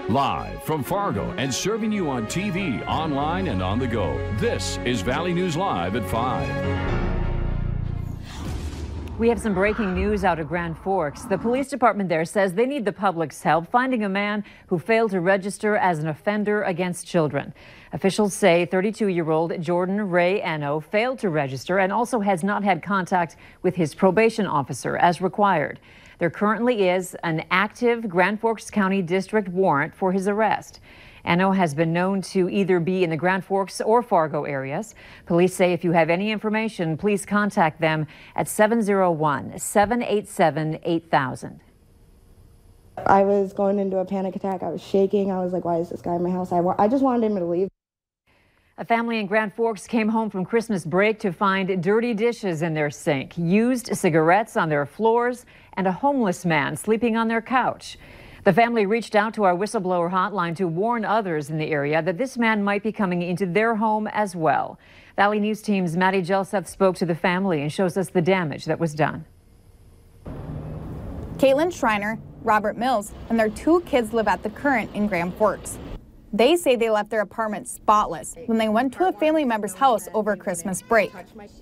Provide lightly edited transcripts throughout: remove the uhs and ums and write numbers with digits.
Live from Fargo and serving you on TV, online, and on the go. This is Valley News Live at 5. We have some breaking news out of Grand Forks. The police department there says they need the public's help finding a man who failed to register as an offender against children. Officials say 32-year-old Jordan Ray Eno failed to register and also has not had contact with his probation officer as required. There currently is an active Grand Forks County District warrant for his arrest. Eno has been known to either be in the Grand Forks or Fargo areas. Police say if you have any information, please contact them at 701-787-8000. I was going into a panic attack. I was shaking. I was like, why is this guy in my house? I just wanted him to leave. A family in Grand Forks came home from Christmas break to find dirty dishes in their sink, used cigarettes on their floors, and a homeless man sleeping on their couch. The family reached out to our whistleblower hotline to warn others in the area that this man might be coming into their home as well. Valley News Team's Maddie Gelseth spoke to the family and shows us the damage that was done. Caitlin Schreiner, Robert Mills, and their 2 kids live at The Current in Grand Forks. They say they left their apartment spotless when they went to a family member's house over Christmas break.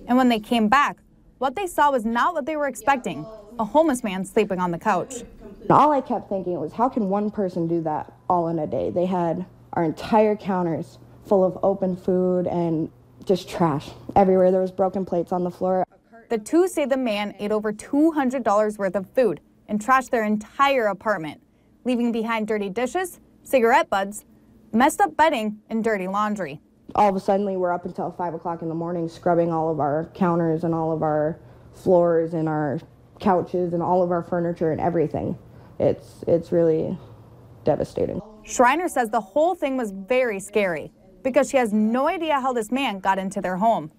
And when they came back, what they saw was not what they were expecting, a homeless man sleeping on the couch. All I kept thinking was, how can one person do that all in a day? They had our entire counters full of open food and just trash everywhere. There was broken plates on the floor. The 2 say the man ate over $200 worth of food and trashed their entire apartment, leaving behind dirty dishes, cigarette butts, messed up bedding, and dirty laundry. All of a sudden, we're up until 5 o'clock in the morning scrubbing all of our counters and all of our floors and our couches and all of our furniture and everything. It's really devastating. Schreiner says the whole thing was very scary because she has no idea how this man got into their home.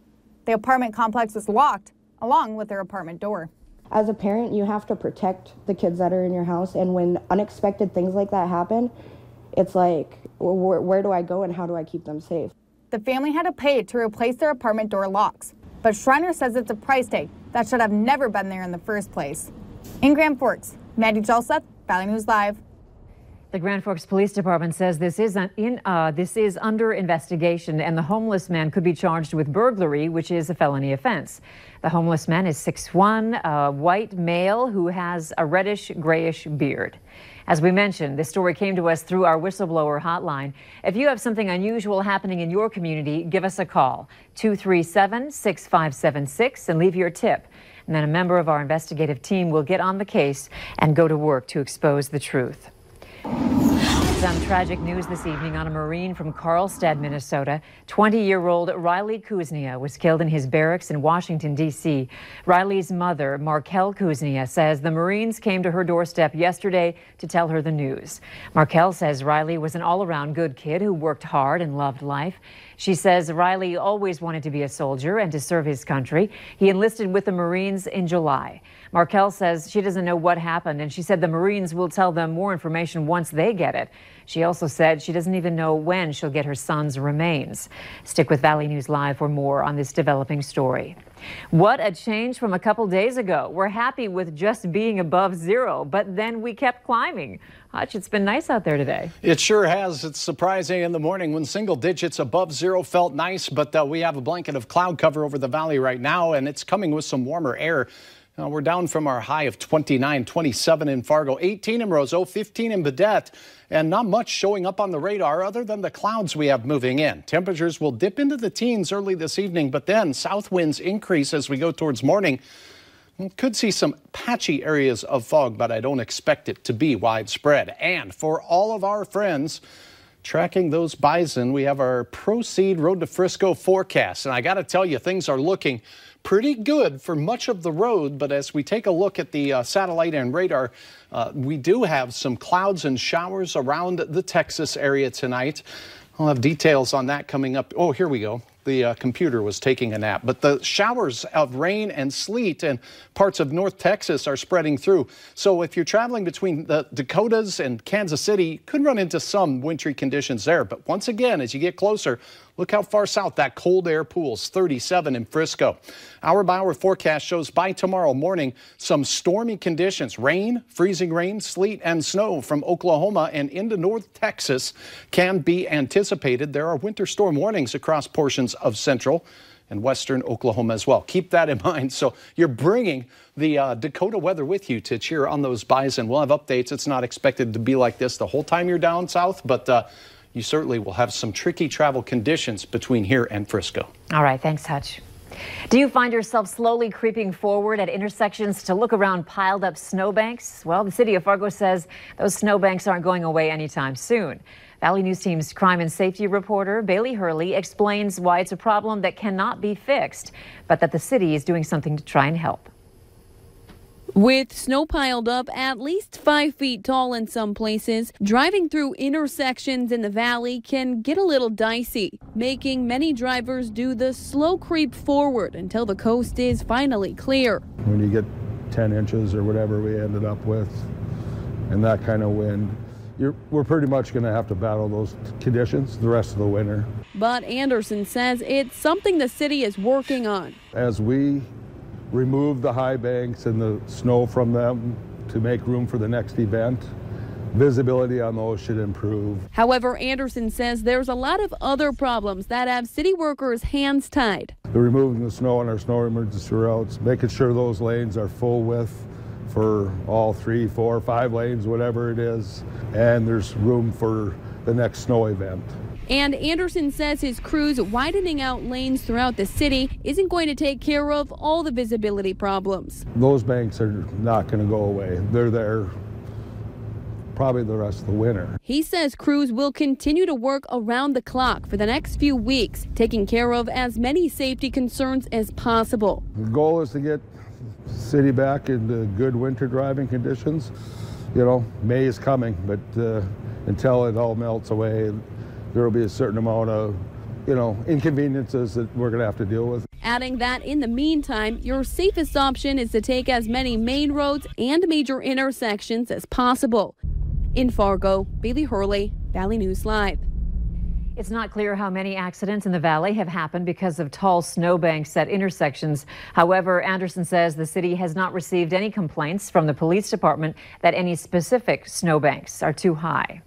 The apartment complex was locked along with their apartment door. As a parent, you have to protect the kids that are in your house, and when unexpected things like that happen, it's like, where do I go and how do I keep them safe? The family had to pay to replace their apartment door locks, but Schreiner says it's a price tag that should have never been there in the first place. In Grand Forks, Maddie Gelseth, Valley News Live. The Grand Forks Police Department says this is under investigation, and the homeless man could be charged with burglary, which is a felony offense. The homeless man is 6'1", a white male who has a reddish-grayish beard. As we mentioned, this story came to us through our whistleblower hotline. If you have something unusual happening in your community, give us a call, 237-6576, and leave your tip. And then a member of our investigative team will get on the case and go to work to expose the truth. Some tragic news this evening on a Marine from Carlstadt, Minnesota. 20-year-old Riley Kuznia was killed in his barracks in Washington, D.C. Riley's mother, Markel Kuznia, says the Marines came to her doorstep yesterday to tell her the news. Markel says Riley was an all-around good kid who worked hard and loved life. She says Riley always wanted to be a soldier and to serve his country. He enlisted with the Marines in July. Markel says she doesn't know what happened, and she said the Marines will tell them more information once they get it. She also said she doesn't even know when she'll get her son's remains. Stick with Valley News Live for more on this developing story. What a change from a couple days ago. We're happy with just being above zero, but then we kept climbing. Hutch, it's been nice out there today. It sure has. It's surprising in the morning when single digits above zero felt nice, but we have a blanket of cloud cover over the valley right now, and it's coming with some warmer air. We're down from our high of 29, 27 in Fargo, 18 in Roseau, 15 in Baudette, and not much showing up on the radar other than the clouds we have moving in. Temperatures will dip into the teens early this evening, but then south winds increase as we go towards morning. Could see some patchy areas of fog, but I don't expect it to be widespread. And for all of our friends tracking those bison, we have our Proceed Road to Frisco forecast. And I got to tell you, things are looking pretty good for much of the road, but as we take a look at the satellite and radar, we do have some clouds and showers around the Texas area tonight. I'll have details on that coming up. Oh, here we go. The computer was taking a nap. But the showers of rain and sleet in parts of North Texas are spreading through. So if you're traveling between the Dakotas and Kansas City, you could run into some wintry conditions there. But once again, as you get closer, Look how far south that cold air pools, 37 in Frisco. Hour-by-hour forecast shows by tomorrow morning some stormy conditions. Rain, freezing rain, sleet and snow from Oklahoma and into North Texas can be anticipated. There are winter storm warnings across portions of central and western Oklahoma as well. Keep that in mind. So you're bringing the Dakota weather with you to cheer on those bison. We'll have updates. It's not expected to be like this the whole time you're down south, but you certainly will have some tricky travel conditions between here and Frisco. All right. Thanks, Hutch. Do you find yourself slowly creeping forward at intersections to look around piled up snowbanks? Well, the city of Fargo says those snowbanks aren't going away anytime soon. Valley News Team's crime and safety reporter Bailey Hurley explains why it's a problem that cannot be fixed, but that the city is doing something to try and help. With snow piled up at least 5 feet tall in some places, driving through intersections in the valley can get a little dicey, making many drivers do the slow creep forward until the coast is finally clear. When you get 10 inches or whatever we ended up with and that kind of wind, we're pretty much going to have to battle those conditions the rest of the winter. But Anderson says it's something the city is working on. As we remove the high banks and the snow from them to make room for the next event, visibility on those should improve. However, Anderson says there's a lot of other problems that have city workers' hands tied. Removing the snow on our snow emergency routes, making sure those lanes are full width for all 3, 4, 5 lanes, whatever it is, and there's room for the next snow event. And Anderson says his crews widening out lanes throughout the city isn't going to take care of all the visibility problems. Those banks are not going to go away. They're there probably the rest of the winter. He says crews will continue to work around the clock for the next few weeks, taking care of as many safety concerns as possible. The goal is to get the city back into good winter driving conditions. You know, May is coming, but until it all melts away, there will be a certain amount of, inconveniences that we're going to have to deal with. Adding that in the meantime, your safest option is to take as many main roads and major intersections as possible. In Fargo, Bailey Hurley, Valley News Live. It's not clear how many accidents in the valley have happened because of tall snowbanks at intersections. However, Anderson says the city has not received any complaints from the police department that any specific snowbanks are too high.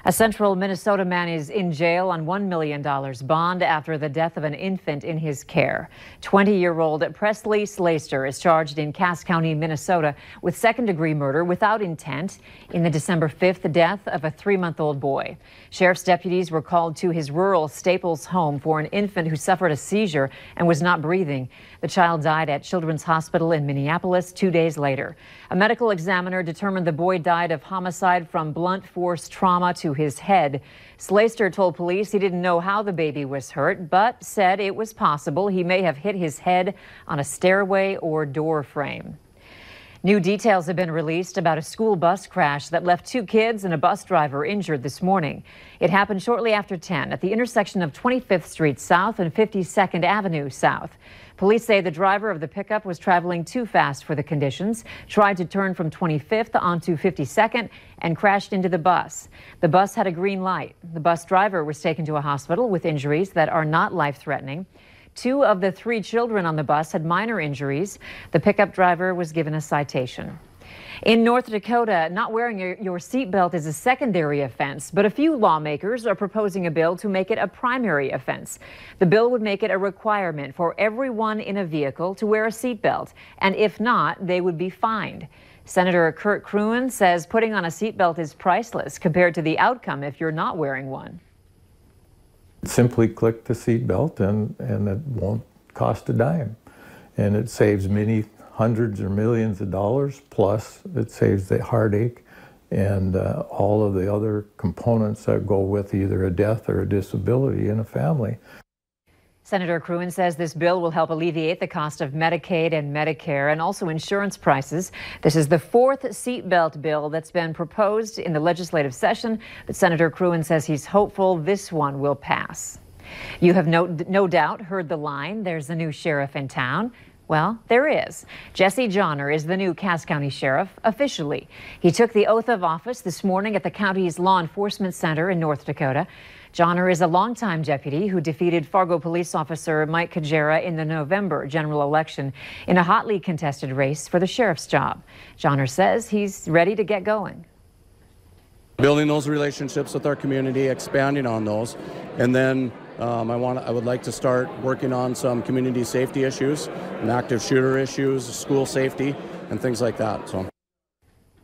A central Minnesota man is in jail on $1 million bond after the death of an infant in his care. 20-year-old Presley Slaister is charged in Cass County, Minnesota, with second-degree murder without intent in the December 5th death of a 3-month-old boy. Sheriff's deputies were called to his rural Staples home for an infant who suffered a seizure and was not breathing. The child died at Children's Hospital in Minneapolis 2 days later. A medical examiner determined the boy died of homicide from blunt force trauma to his head. Slaister told police he didn't know how the baby was hurt, but said it was possible he may have hit his head on a stairway or door frame. New details have been released about a school bus crash that left 2 kids and a bus driver injured this morning. It happened shortly after 10 at the intersection of 25th Street South and 52nd Avenue South. Police say the driver of the pickup was traveling too fast for the conditions, tried to turn from 25th onto 52nd, and crashed into the bus. The bus had a green light. The bus driver was taken to a hospital with injuries that are not life-threatening. 2 of the 3 children on the bus had minor injuries. The pickup driver was given a citation. In North Dakota, not wearing your seatbelt is a secondary offense, but a few lawmakers are proposing a bill to make it a primary offense. The bill would make it a requirement for everyone in a vehicle to wear a seatbelt, and if not, they would be fined. Senator Kurt Kruen says putting on a seatbelt is priceless compared to the outcome if you're not wearing one. Simply click the seatbelt and it won't cost a dime, and it saves many hundreds or millions of dollars, plus it saves the heartache and all of the other components that go with either a death or a disability in a family. Senator Kruen says this bill will help alleviate the cost of Medicaid and Medicare and also insurance prices. This is the 4th seatbelt bill that's been proposed in the legislative session, but Senator Kruen says he's hopeful this one will pass. You have no doubt heard the line, "There's a new sheriff in town." Well, there is. Jesse Johnner is the new Cass County Sheriff officially. He took the oath of office this morning at the county's Law Enforcement Center in North Dakota. Johnner is a longtime deputy who defeated Fargo police officer Mike Kajera in the November general election in a hotly contested race for the sheriff's job. Johnner says he's ready to get going. Building those relationships with our community, expanding on those, and then I would like to start working on some community safety issues, and active shooter issues, school safety, and things like that. So.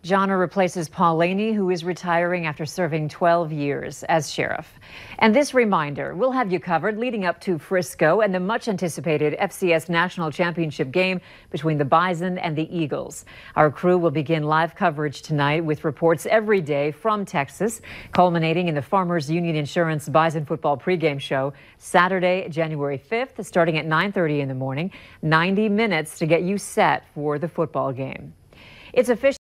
Johnner replaces Paul Laney, who is retiring after serving 12 years as sheriff. And this reminder, we'll have you covered leading up to Frisco and the much-anticipated FCS National Championship game between the Bison and the Eagles. Our crew will begin live coverage tonight with reports every day from Texas, culminating in the Farmers Union Insurance Bison football pregame show Saturday, January 5th, starting at 9:30 in the morning. 90 minutes to get you set for the football game. It's official.